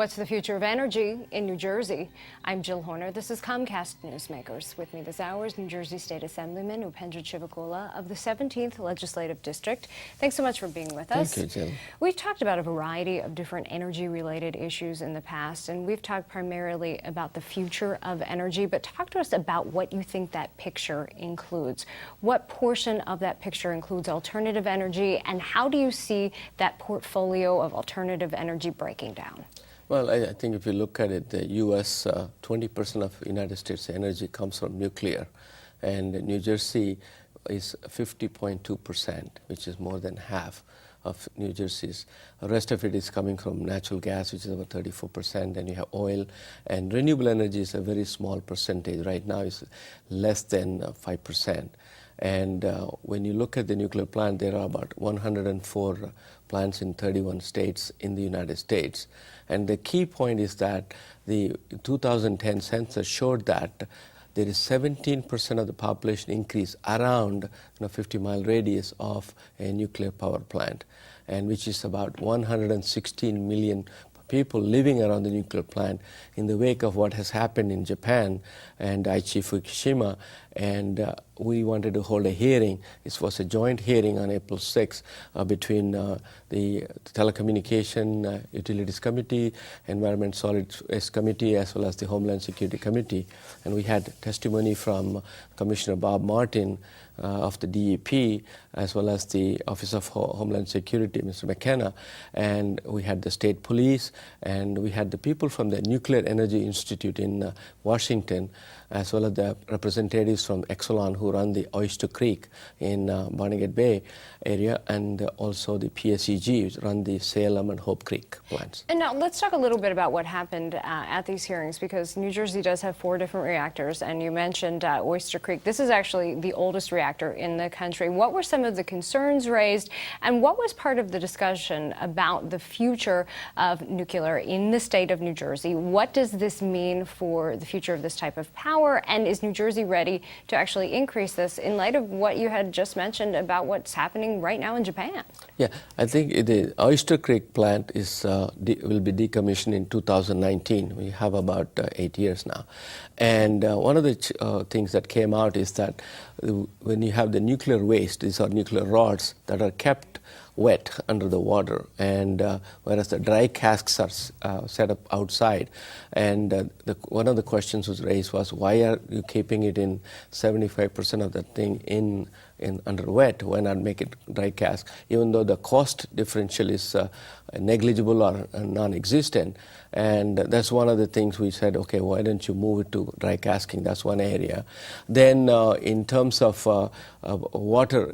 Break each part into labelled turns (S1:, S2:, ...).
S1: What's the future of energy in New Jersey? I'm Jill Horner. This is Comcast Newsmakers. With me this hour is New Jersey State Assemblyman Upendra Chivukula of the 17th Legislative District. Thanks so much for being with us.
S2: Thank you, Jill.
S1: We've talked about a variety of different energy-related issues in the past, and we've talked primarily about the future of energy, but talk to us about what you think that picture includes. What portion of that picture includes alternative energy, and how do you see that portfolio of alternative energy breaking down?
S2: Well, I think if you look at it, the U.S., 20% of United States energy comes from nuclear, and New Jersey is 50.2%, which is more than half of New Jersey's. The rest of it is coming from natural gas, which is about 34%, and you have oil, and renewable energy is a very small percentage. Right now it's less than 5%. And when you look at the nuclear plant, there are about 104 plants in 31 states in the United States. And the key point is that the 2010 census showed that there is 17% of the population increase around 50-mile radius of a nuclear power plant, and which is about 116 million people living around the nuclear plant in the wake of what has happened in Japan and Aichi Fukushima. And we wanted to hold a hearing. This was a joint hearing on April 6 between the Telecommunication Utilities Committee, Environment Solid Waste Committee, as well as the Homeland Security Committee. And we had testimony from Commissioner Bob Martin of the DEP, as well as the Office of Homeland Security, Mr. McKenna, and we had the state police, and we had the people from the Nuclear Energy Institute in Washington, as well as the representatives from Exelon who run the Oyster Creek in Barnegat Bay area, and also the PSEG, which run the Salem and Hope Creek plants.
S1: And now let's talk a little bit about what happened at these hearings, because New Jersey does have 4 different reactors, and you mentioned Oyster Creek. This is actually the oldest reactor in the country. What were some of the concerns raised, and what was part of the discussion about the future of nuclear in the state of New Jersey? What does this mean for the future of this type of power, and is New Jersey ready to actually increase this in light of what you had just mentioned about what's happening right now in Japan?
S2: Yeah, I think the Oyster Creek plant is will be decommissioned in 2019. We have about 8 years now. And one of the things that came out is that when you have the nuclear waste, these are nuclear rods that are kept wet under the water, and whereas the dry casks are set up outside. And one of the questions was raised was, why are you keeping it in 75% of the thing in under wet? Why not make it dry cask? Even though the cost differential is negligible or non-existent. And that's one of the things we said, okay, why don't you move it to dry casking? That's one area. Then in terms of water,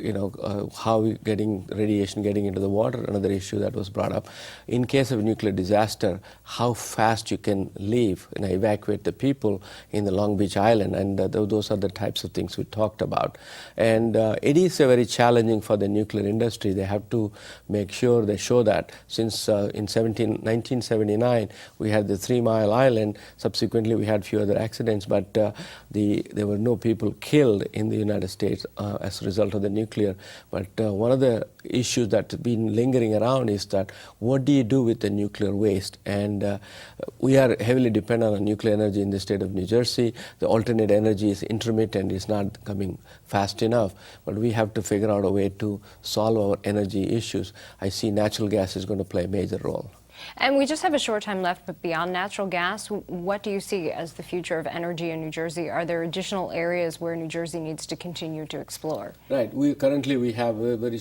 S2: how we getting radiation getting into the water, another issue that was brought up. In case of a nuclear disaster, how fast you can leave and evacuate the people in the Long Beach Island, and those are the types of things we talked about. And it is very challenging for the nuclear industry. They have to make sure they show that since in 1979 we had the 3 Mile Island. Subsequently we had a few other accidents, but there were no people killed in the United States as a result of the nuclear. But one of the issues that's been lingering around is that what do you do with the nuclear waste? And we are heavily dependent on nuclear energy in the state of New Jersey. The alternate energy is intermittent, it's not coming fast enough, but we have to figure out a way to solve our energy issues. I see natural gas is going to play a major role.
S1: And we just have a short time left, but beyond natural gas, what do you see as the future of energy in New Jersey? Are there additional areas where New Jersey needs to continue to explore?
S2: Right. Currently we have a very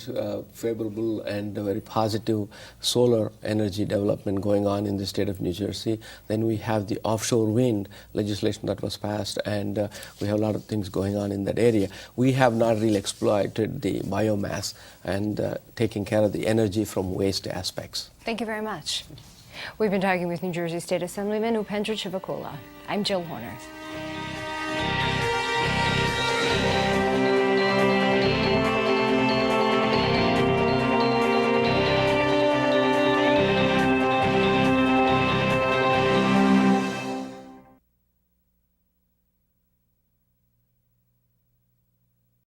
S2: favorable and very positive solar energy development going on in the state of New Jersey. Then we have the offshore wind legislation that was passed, and we have a lot of things going on in that area. We have not really exploited the biomass and taking care of the energy from waste aspects.
S1: Thank you very much. We've been talking with New Jersey State Assemblyman Upendra Chivukula. I'm Jill Horner.